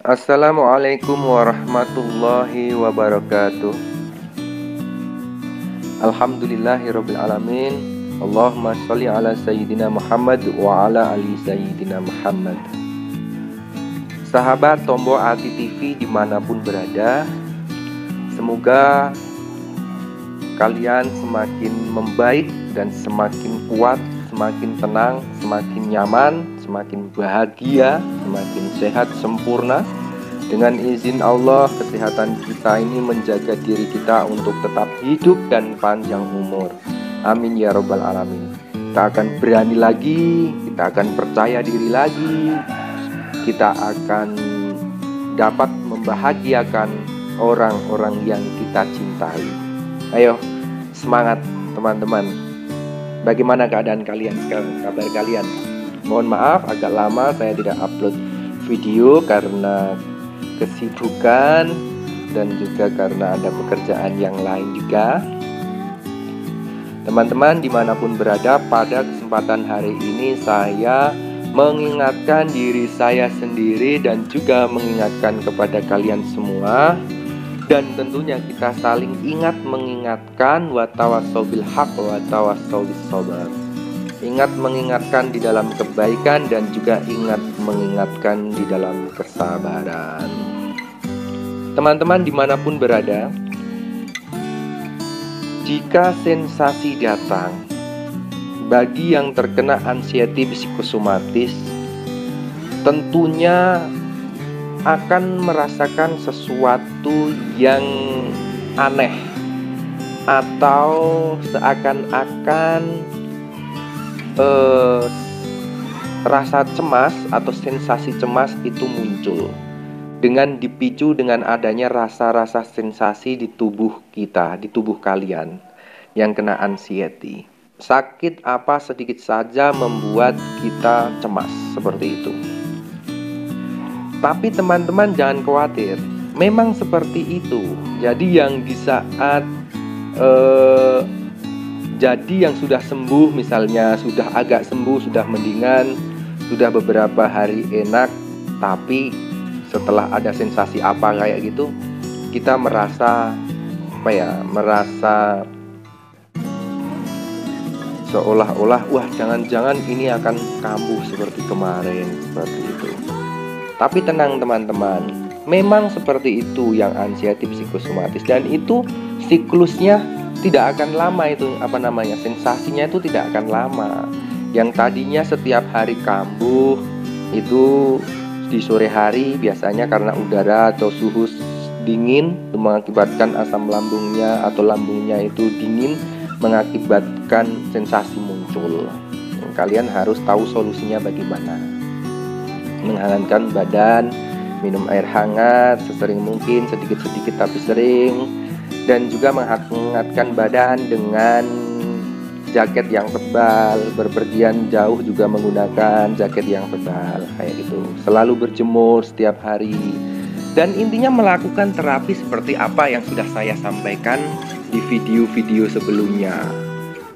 Assalamualaikum warahmatullahi wabarakatuh. Alhamdulillahirabbil alamin. Allahumma sholli ala sayyidina Muhammad wa ala ali sayyidina Muhammad. Sahabat Tombo Ati TV dimanapun berada, semoga kalian semakin membaik dan semakin kuat, semakin tenang, semakin nyaman, semakin bahagia, semakin sehat sempurna. Dengan izin Allah, kesehatan kita ini menjaga diri kita untuk tetap hidup dan panjang umur. Amin ya robbal alamin. Kita akan berani lagi, kita akan percaya diri lagi, kita akan dapat membahagiakan orang-orang yang kita cintai. Ayo, semangat teman-teman. Bagaimana keadaan kalian sekarang? Kabar kalian? Mohon maaf agak lama saya tidak upload video karena kesibukan dan juga karena ada pekerjaan yang lain juga. Teman-teman dimanapun berada, pada kesempatan hari ini saya mengingatkan diri saya sendiri dan juga mengingatkan kepada kalian semua. Dan tentunya kita saling ingat mengingatkan, wa tawassaw bil haq wa tawassaw bis sabr. Ingat mengingatkan di dalam kebaikan dan juga ingat mengingatkan di dalam kesabaran. Teman-teman dimanapun berada, jika sensasi datang, bagi yang terkena anxiety psikosomatis, tentunya akan merasakan sesuatu yang aneh atau seakan-akan rasa cemas atau sensasi cemas itu muncul dengan dipicu dengan adanya rasa-rasa sensasi di tubuh kita, di tubuh kalian yang kena anxiety. Sakit apa sedikit saja membuat kita cemas seperti itu. Tapi teman-teman jangan khawatir, memang seperti itu. Jadi yang di saat yang sudah sembuh, misalnya sudah agak sembuh, sudah mendingan, sudah beberapa hari enak, tapi setelah ada sensasi apa kayak gitu, kita merasa merasa seolah-olah wah jangan-jangan ini akan kambuh seperti kemarin, seperti itu. Tapi tenang teman-teman, memang seperti itu yang anxiety psikosomatis, dan itu siklusnya tidak akan lama, itu sensasinya itu tidak akan lama. Yang tadinya setiap hari kambuh itu di sore hari biasanya karena udara atau suhu dingin mengakibatkan asam lambungnya atau lambungnya itu dingin, mengakibatkan sensasi muncul. Kalian harus tahu solusinya bagaimana. Menghangatkan badan, minum air hangat sesering mungkin, sedikit-sedikit tapi sering, dan juga menghangatkan badan dengan jaket yang tebal. Berpergian jauh juga menggunakan jaket yang tebal kayak gitu. Selalu berjemur setiap hari. Dan intinya melakukan terapi seperti apa yang sudah saya sampaikan di video-video sebelumnya.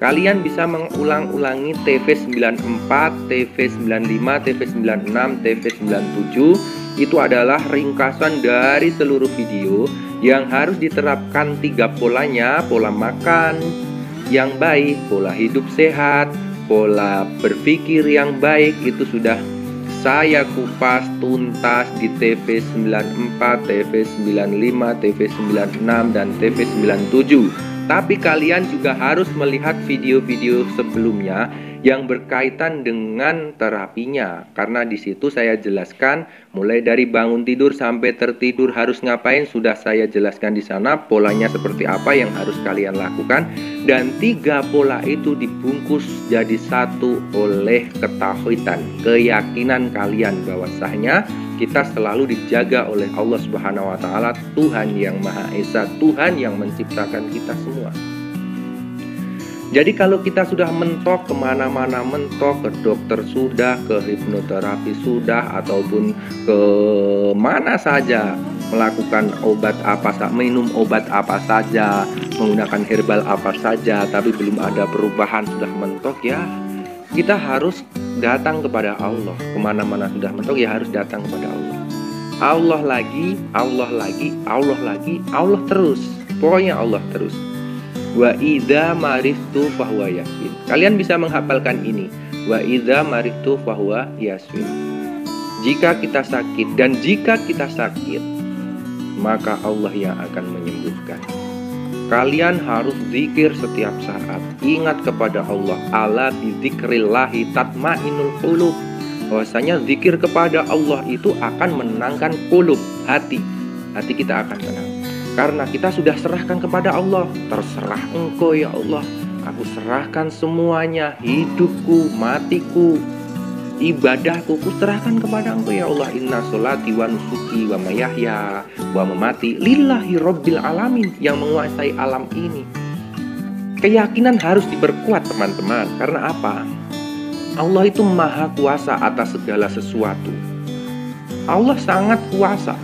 Kalian bisa mengulang-ulangi TV94, TV95, TV96, TV97. Itu adalah ringkasan dari seluruh video yang harus diterapkan 3 polanya: pola makan yang baik, pola hidup sehat, pola berpikir yang baik. Itu sudah saya kupas tuntas di TV94, TV95, TV96, dan TV97. Tapi kalian juga harus melihat video-video sebelumnya yang berkaitan dengan terapinya, karena di situ saya jelaskan mulai dari bangun tidur sampai tertidur harus ngapain, sudah saya jelaskan di sana polanya seperti apa yang harus kalian lakukan, dan 3 pola itu dibungkus jadi satu oleh ketahuitan, keyakinan kalian bahwasanya kita selalu dijaga oleh Allah Subhanahu wa taala, Tuhan yang Maha Esa, Tuhan yang menciptakan kita semua. Jadi kalau kita sudah mentok kemana-mana, mentok ke dokter sudah, ke hipnoterapi sudah, ataupun ke mana saja, melakukan obat apa saja, minum obat apa saja, menggunakan herbal apa saja, tapi belum ada perubahan, sudah mentok, ya kita harus datang kepada Allah. Kemana-mana sudah mentok, ya harus datang kepada Allah. Allah lagi, Allah lagi, Allah lagi, Allah terus. Pokoknya Allah terus. Wa idza maristu fahuwa yasfin. Kalian bisa menghafalkan ini. Wa idza maristu fahuwa yasfin. Jika kita sakit, dan jika kita sakit, maka Allah yang akan menyembuhkan. Kalian harus zikir setiap saat. Ingat kepada Allah. Ala bidzikrillahi tatmainul qulub. Bahwasanya zikir kepada Allah itu akan menenangkan qulub, hati. Hati kita akan tenang. Karena kita sudah serahkan kepada Allah. Terserah Engkau ya Allah. Aku serahkan semuanya, hidupku, matiku, ibadahku, ku serahkan kepada Engkau ya Allah. Inna sholati wa nusuki wa mayahya wa mamati lillahi rabbil alamin, yang menguasai alam ini. Keyakinan harus diperkuat teman-teman. Karena apa? Allah itu maha kuasa atas segala sesuatu. Allah sangat kuasa.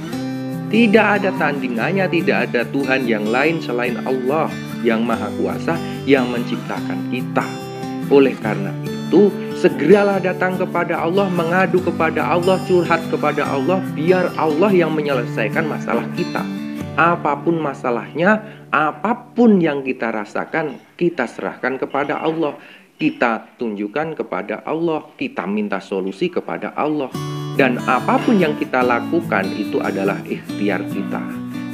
Tidak ada tandingannya, tidak ada Tuhan yang lain selain Allah yang maha kuasa, yang menciptakan kita. Oleh karena itu, segeralah datang kepada Allah, mengadu kepada Allah, curhat kepada Allah, biar Allah yang menyelesaikan masalah kita. Apapun masalahnya, apapun yang kita rasakan, kita serahkan kepada Allah. Kita tunjukkan kepada Allah, kita minta solusi kepada Allah. Dan apapun yang kita lakukan itu adalah ikhtiar kita.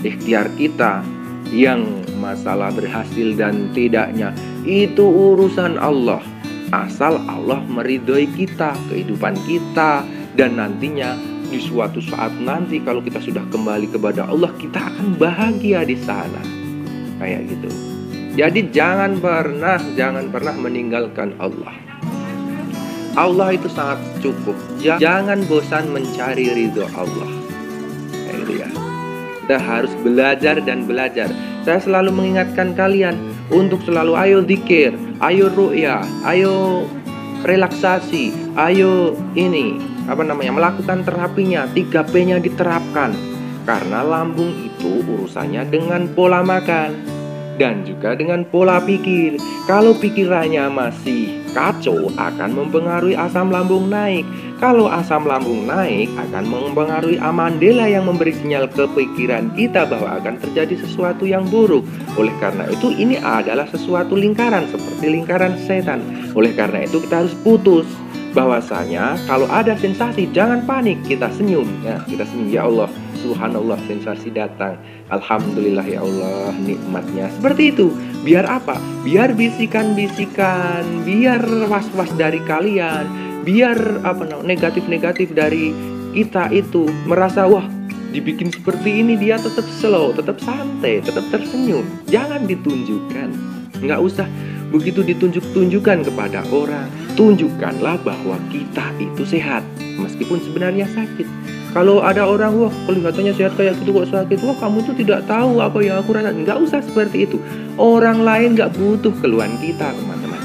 Ikhtiar kita, yang masalah berhasil dan tidaknya itu urusan Allah. Asal Allah meridhoi kita, kehidupan kita. Dan nantinya di suatu saat nanti kalau kita sudah kembali kepada Allah, kita akan bahagia di sana. Kayak gitu. Jadi jangan pernah meninggalkan Allah. Allah itu sangat cukup. Jangan bosan mencari ridho Allah. Kayak gitu ya. Kita harus belajar dan belajar. Saya selalu mengingatkan kalian untuk selalu ayo zikir, ayo ru'ya, ayo relaksasi, ayo melakukan terapinya, 3P-nya diterapkan. Karena lambung itu urusannya dengan pola makan dan juga dengan pola pikir. Kalau pikirannya masih kacau, akan mempengaruhi asam lambung naik. Kalau asam lambung naik, akan mempengaruhi amandela yang memberi sinyal ke pikiran kita bahwa akan terjadi sesuatu yang buruk. Oleh karena itu, ini adalah sesuatu lingkaran, seperti lingkaran setan. Oleh karena itu, kita harus putus. Bahwasanya kalau ada sensasi, jangan panik, kita senyum. Ya, kita senyum, ya Allah, subhanallah, sensasi datang, alhamdulillah ya Allah, nikmatnya. Seperti itu. Biar apa? Biar bisikan-bisikan, biar was-was dari kalian, biar negatif-negatif dari kita itu merasa, wah, dibikin seperti ini dia tetap slow, tetap santai, tetap tersenyum. Jangan ditunjukkan. Nggak usah begitu ditunjuk-tunjukkan kepada orang. Tunjukkanlah bahwa kita itu sehat, meskipun sebenarnya sakit. Kalau ada orang, wah kelihatannya sehat kayak gitu kok sakit, wah kamu itu tidak tahu apa yang aku rasakan. Nggak usah seperti itu. Orang lain nggak butuh keluhan kita, teman-teman.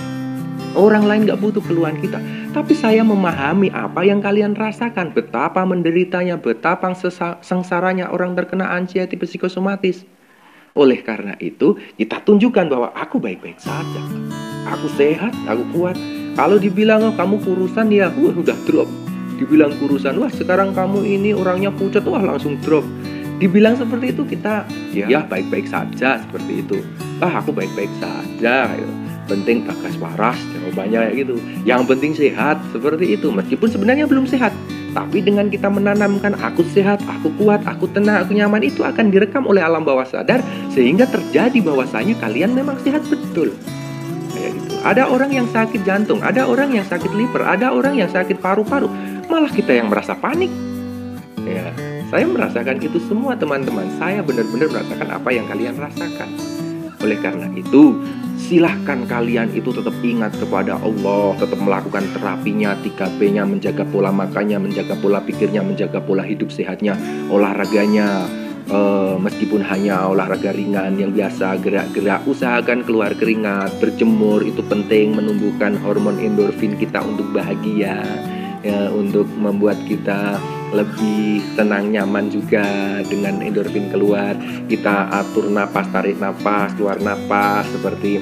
Orang lain nggak butuh keluhan kita. Tapi saya memahami apa yang kalian rasakan, betapa menderitanya, betapa sengsaranya orang terkena anxiety psikosomatis. Oleh karena itu, kita tunjukkan bahwa aku baik-baik saja. Aku sehat, aku kuat. Kalau dibilang, oh, kamu kurusan, ya udah drop. Dibilang kurusan, wah sekarang kamu ini orangnya pucat, wah langsung drop. Dibilang seperti itu, kita ya baik-baik saja, seperti itu. Aku baik-baik saja, gitu. Penting bagas waras, jawabannya kayak gitu. Yang penting sehat, seperti itu. Meskipun sebenarnya belum sehat, tapi dengan kita menanamkan aku sehat, aku kuat, aku tenang, aku nyaman, itu akan direkam oleh alam bawah sadar, sehingga terjadi bahwasanya kalian memang sehat betul. Kayak gitu. Ada orang yang sakit jantung, ada orang yang sakit liver, ada orang yang sakit paru-paru, malah kita yang merasa panik. Ya, saya merasakan itu semua, teman-teman. Saya benar-benar merasakan apa yang kalian rasakan. Oleh karena itu, silahkan kalian itu tetap ingat kepada Allah, tetap melakukan terapinya, 3P-nya, menjaga pola makannya, menjaga pola pikirnya, menjaga pola hidup sehatnya, olahraganya. Meskipun hanya olahraga ringan yang biasa, gerak-gerak, usahakan keluar keringat, berjemur, itu penting, menumbuhkan hormon endorfin kita untuk bahagia, ya, untuk membuat kita lebih tenang, nyaman juga dengan endorfin keluar. Kita atur napas, tarik napas, keluar napas, seperti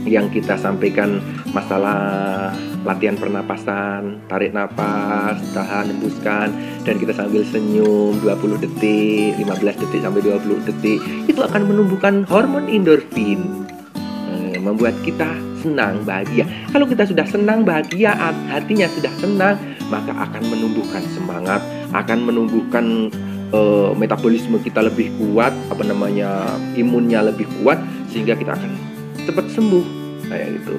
yang kita sampaikan masalah latihan pernapasan, tarik napas, tahan, hembuskan, dan kita sambil senyum 20 detik, 15 detik sampai 20 detik, itu akan menumbuhkan hormon endorfin, membuat kita senang, bahagia. Kalau kita sudah senang, bahagia, hatinya sudah senang, maka akan menumbuhkan semangat, akan menumbuhkan metabolisme kita lebih kuat, imunnya lebih kuat, sehingga kita akan cepat sembuh kayak gitu.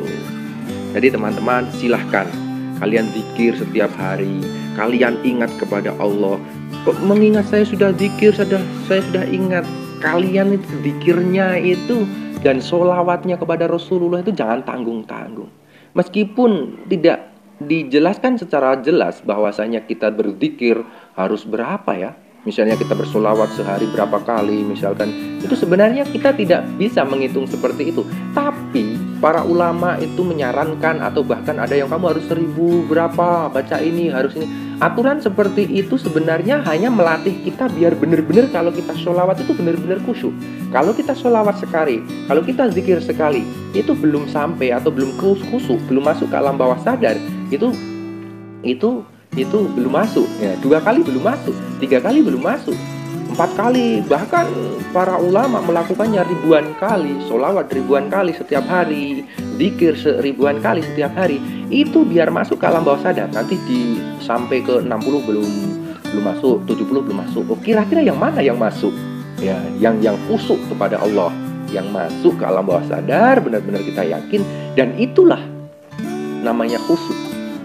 Jadi teman-teman, silahkan kalian zikir setiap hari, kalian ingat kepada Allah. Kok mengingat saya sudah zikir, saya sudah ingat. Kalian itu zikirnya itu dan sholawatnya kepada Rasulullah itu jangan tanggung-tanggung. Meskipun tidak dijelaskan secara jelas bahwasanya kita berzikir harus berapa ya. Misalnya kita bersolawat sehari berapa kali, misalkan itu sebenarnya kita tidak bisa menghitung seperti itu. Tapi para ulama itu menyarankan, atau bahkan ada yang kamu harus 1000 berapa, baca ini, harus ini. Aturan seperti itu sebenarnya hanya melatih kita biar benar-benar kalau kita sholawat itu benar-benar khusyuk. Kalau kita sholawat sekali, kalau kita zikir sekali, itu belum sampai atau belum khusyuk, belum masuk ke alam bawah sadar, itu belum masuk ya. 2 kali belum masuk, 3 kali belum masuk, 4 kali, bahkan para ulama melakukannya ribuan kali, sholawat ribuan kali setiap hari, zikir ribuan kali setiap hari. Itu biar masuk ke alam bawah sadar. Nanti sampai ke 60 belum masuk, 70 belum masuk. Oh, kira-kira yang mana yang masuk ya? Yang khusyuk kepada Allah, yang masuk ke alam bawah sadar, benar-benar kita yakin, dan itulah namanya khusyuk.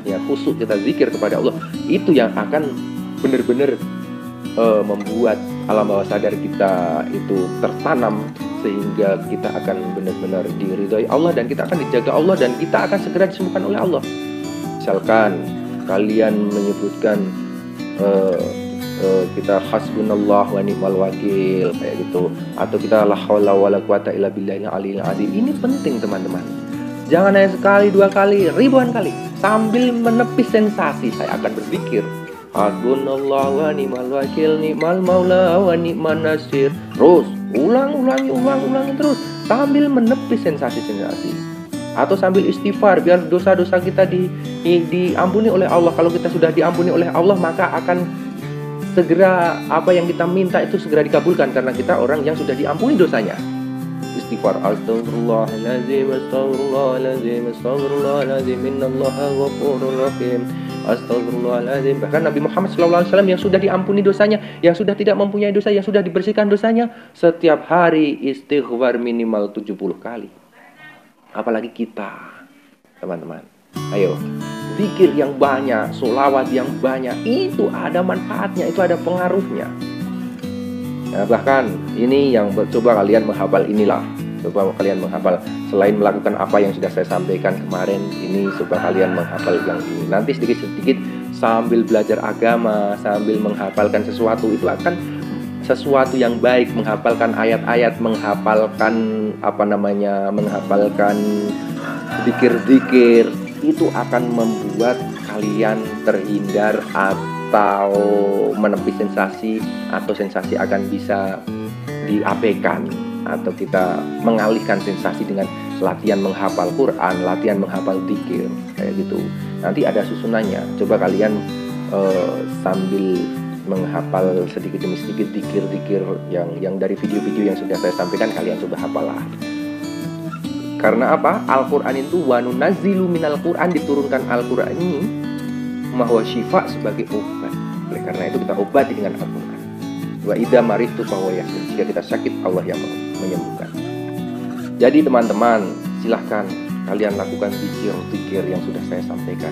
Ya, khusyuk kita zikir kepada Allah, itu yang akan benar-benar membuat alam bawah sadar kita itu tertanam, sehingga kita akan benar-benar diridhoi Allah, dan kita akan dijaga Allah, dan kita akan segera disembuhkan oleh Allah. Misalkan kalian menyebutkan kita hasbunallah wa ni'mal wakil kayak gitu, atau kita la haula wala quwata illa billahil aliyil azim. Ini penting teman-teman. Jangan hanya sekali, 2 kali, ribuan kali, sambil menepis sensasi. Saya akan berzikir hasbunallah wa ni'mal wakil, ni'mal maula wa ni'man nasir. Terus ulangi terus sambil menepis sensasi-sensasi. Atau sambil istighfar biar dosa-dosa kita diampuni oleh Allah. Kalau kita sudah diampuni oleh Allah, maka akan segera apa yang kita minta itu segera dikabulkan, karena kita orang yang sudah diampuni dosanya. Istighfar, astagfirullahaladzim, astagfirullahaladzim, astagfirullahaladzim, innallaha ghafurur rahim, astagfirullahaladzim. Bahkan Nabi Muhammad SAW yang sudah diampuni dosanya, yang sudah tidak mempunyai dosa, yang sudah dibersihkan dosanya, setiap hari istighfar minimal 70 kali. Apalagi kita, teman-teman. Ayo, zikir yang banyak, sholawat yang banyak, itu ada manfaatnya, itu ada pengaruhnya. Nah, bahkan ini yang coba kalian menghafal inilah. Coba kalian menghafal, selain melakukan apa yang sudah saya sampaikan kemarin, ini coba kalian menghafal yang ini. Nanti sedikit-sedikit sambil belajar agama, sambil menghafalkan sesuatu, itu akan sesuatu yang baik. Menghafalkan ayat-ayat, menghafalkan menghafalkan zikir-zikir, itu akan membuat kalian terhindar atau menepis sensasi, atau sensasi akan bisa diabaikan, atau kita mengalihkan sensasi dengan latihan menghafal Quran, latihan menghafal zikir kayak gitu. Nanti ada susunannya. Coba kalian sambil menghafal sedikit demi sedikit zikir-zikir yang dari video-video yang sudah saya sampaikan, kalian coba hafalah. Karena apa? Al-Quran itu wa nunazzilu minal Quran, diturunkan Al-Quran ini mahwa syifa, sebagai obat. Oleh karena itu kita obati dengan Al-Quran. Wa idza maritu fahuwa yashfin, jika kita sakit Allah yang menyembuhkan. Jadi teman-teman, silahkan kalian lakukan zikir-zikir yang sudah saya sampaikan.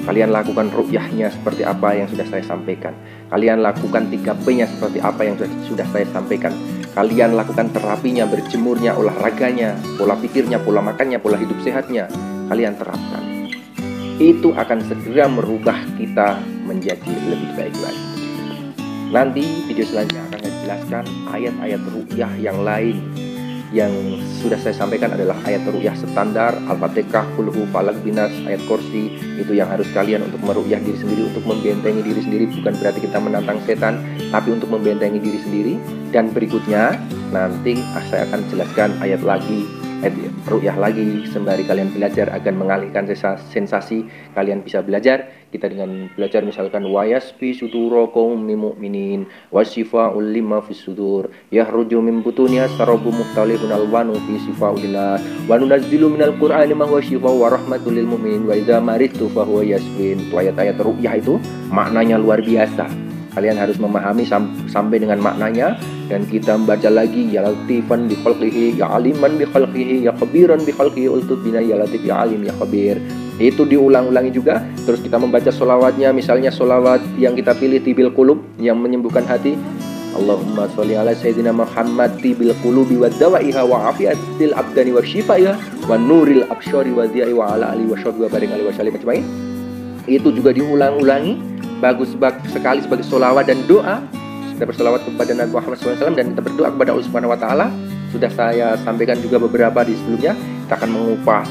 Kalian lakukan ruqyahnya seperti apa yang sudah saya sampaikan. Kalian lakukan 3P-nya seperti apa yang sudah saya sampaikan. Kalian lakukan terapinya, berjemurnya, olahraganya, pola pikirnya, pola makannya, pola hidup sehatnya. Kalian terapkan. Itu akan segera merubah kita menjadi lebih baik lagi. Nanti video selanjutnya akan saya jelaskan ayat-ayat ruqyah yang lain. Yang sudah saya sampaikan adalah ayat ruqyah standar, Al-Fatihah, Qul Hu, Falaq, Binas, ayat kursi. Itu yang harus kalian untuk meruqyah diri sendiri, untuk membentengi diri sendiri. Bukan berarti kita menantang setan, tapi untuk membentengi diri sendiri. Dan berikutnya nanti saya akan jelaskan ayat lagi ru'yah lagi sembari kalian belajar agar mengalihkan sensasi kalian bisa belajar. Kita dengan belajar misalkan wa yasfi sudura qaumil mu'minin wa shifa'ul lima fis sudur yahruju min butuniha sarabu mukhtalifun alwanu fi shifaa'illah wa nunazzilu minal qur'ani ma huwa shifaa'un wa rahmatul lil mu'minin wa idza maridtu fa huwa yashfin. Ayat-ayat ru'yah itu maknanya luar biasa. Kalian harus memahami sampai dengan maknanya, dan kita membaca lagi ya latifan bi khalqihi ya aliman bi khalqihi ya khabiran bi khalqihi ultub bina ya latif ya alim ya khabir. Itu diulang-ulangi juga. Terus kita membaca sholawatnya, misalnya sholawat yang kita pilih tibil qulub yang menyembuhkan hati. Allahumma sholli ala sayyidina Muhammad tibil qulubi wa dawaiha wa afiatil abdani wa shifaiha wa nuril absyari wa dhiai wa ala alihi wa sahbihi wa barik alaihi wa sallim ajmain. Itu juga diulang-ulangi. Bagus sekali sebagai sholawat dan doa. Kita bersolawat kepada Nabi Muhammad SAW dan kita berdoa kepada Allah Subhanahu Wa Taala. Sudah saya sampaikan juga beberapa di sebelumnya. Kita akan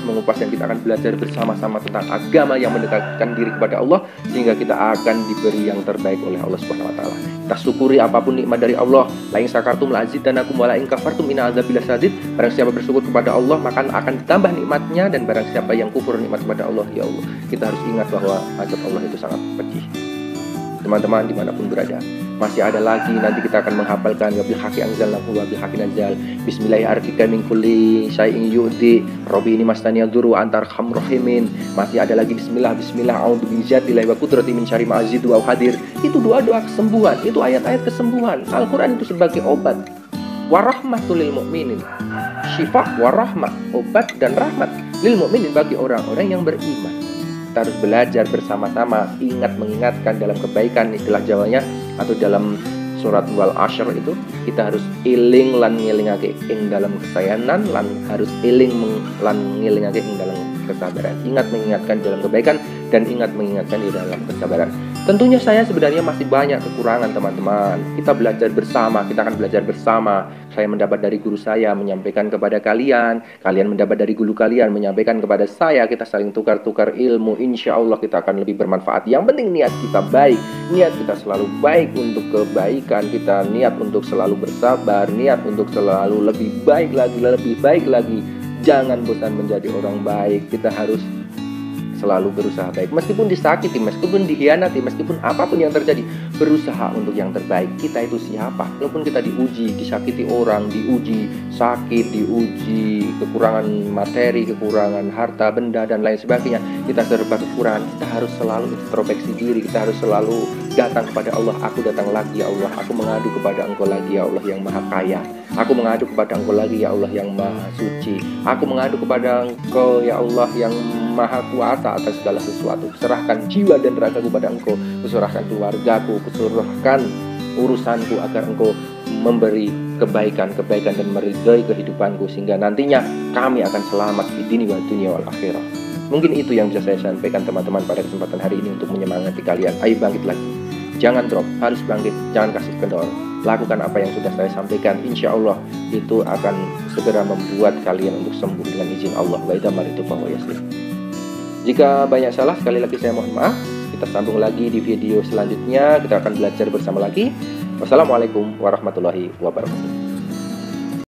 mengupas dan kita akan belajar bersama-sama tentang agama yang mendekatkan diri kepada Allah, sehingga kita akan diberi yang terbaik oleh Allah Subhanahu Wa Taala. Kita syukuri apapun nikmat dari Allah. La in syakartum la azidannakum wa la in kafartum inna adzabi lasyadid. Barang siapa bersyukur kepada Allah maka akan ditambah nikmatnya, dan barang siapa yang kufur nikmat kepada Allah, ya Allah, kita harus ingat bahwa azab Allah itu sangat pedih. Teman-teman dimanapun berada, masih ada lagi nanti kita akan menghafalkan wabil haqi anzalnahu wabil haqi nazal bismillahirrahmanirrahim min kulli syai'in yu'ti rabbi ini mastaniya dzuru antar khamrohimin. Masih ada lagi bismillah a'udzu bizzatillahi wa qudrati min syarri ma azidu wa hadir. Itu doa-doa kesembuhan, itu ayat-ayat kesembuhan. Al-Qur'an itu sebagai obat. Warahmatul lil mu'minin. Syifa warahmah, obat dan rahmat lil mu'minin bagi orang-orang yang beriman. Kita harus belajar bersama-sama, mengingatkan dalam kebaikan, istilah Jawanya, atau dalam surat wal asyr itu kita harus iling lan ngilingake ing dalam kesayangan, lan harus iling lan ngilingake ing dalam kesabaran. Ingat mengingatkan dalam kebaikan dan ingat mengingatkan di dalam kesabaran. Tentunya saya sebenarnya masih banyak kekurangan teman-teman. Kita belajar bersama, kita akan belajar bersama. Saya mendapat dari guru saya, menyampaikan kepada kalian. Kalian mendapat dari guru kalian, menyampaikan kepada saya. Kita saling tukar-tukar ilmu. Insya Allah kita akan lebih bermanfaat. Yang penting niat kita baik. Niat kita selalu baik untuk kebaikan. Kita niat untuk selalu bersabar. Niat untuk selalu lebih baik lagi. Jangan bosan menjadi orang baik. Kita harus selalu berusaha baik, meskipun disakiti, meskipun dikhianati, meskipun apapun yang terjadi, berusaha untuk yang terbaik. Kita itu siapa? Walaupun kita diuji, disakiti orang, diuji sakit, diuji kekurangan materi, kekurangan harta benda dan lain sebagainya, kita serba kekurangan. Kita harus selalu introspeksi diri, kita harus selalu datang kepada Allah. Aku datang lagi ya Allah, aku mengadu kepada Engkau lagi ya Allah yang maha kaya. Aku mengadu kepada Engkau lagi ya Allah yang maha suci. Aku mengadu kepada Engkau ya Allah yang maha kuasa atas segala sesuatu. Serahkan jiwa dan ragaku pada Engkau. Kuserahkan keluargaku, kuserahkan urusanku agar Engkau memberi kebaikan dan meridhai kehidupanku, sehingga nantinya kami akan selamat di dunia wal dunia wal akhirah. Mungkin itu yang bisa saya sampaikan teman-teman pada kesempatan hari ini untuk menyemangati kalian. Ayo bangkit lagi. Jangan drop, harus bangkit, jangan kasih kendor. Lakukan apa yang sudah saya sampaikan. Insya Allah itu akan segera membuat kalian untuk sembuh dengan izin Allah. Wa idza maritu fa huwa yashfin. Jika banyak salah, sekali lagi saya mohon maaf. Kita sambung lagi di video selanjutnya. Kita akan belajar bersama lagi. Wassalamualaikum warahmatullahi wabarakatuh.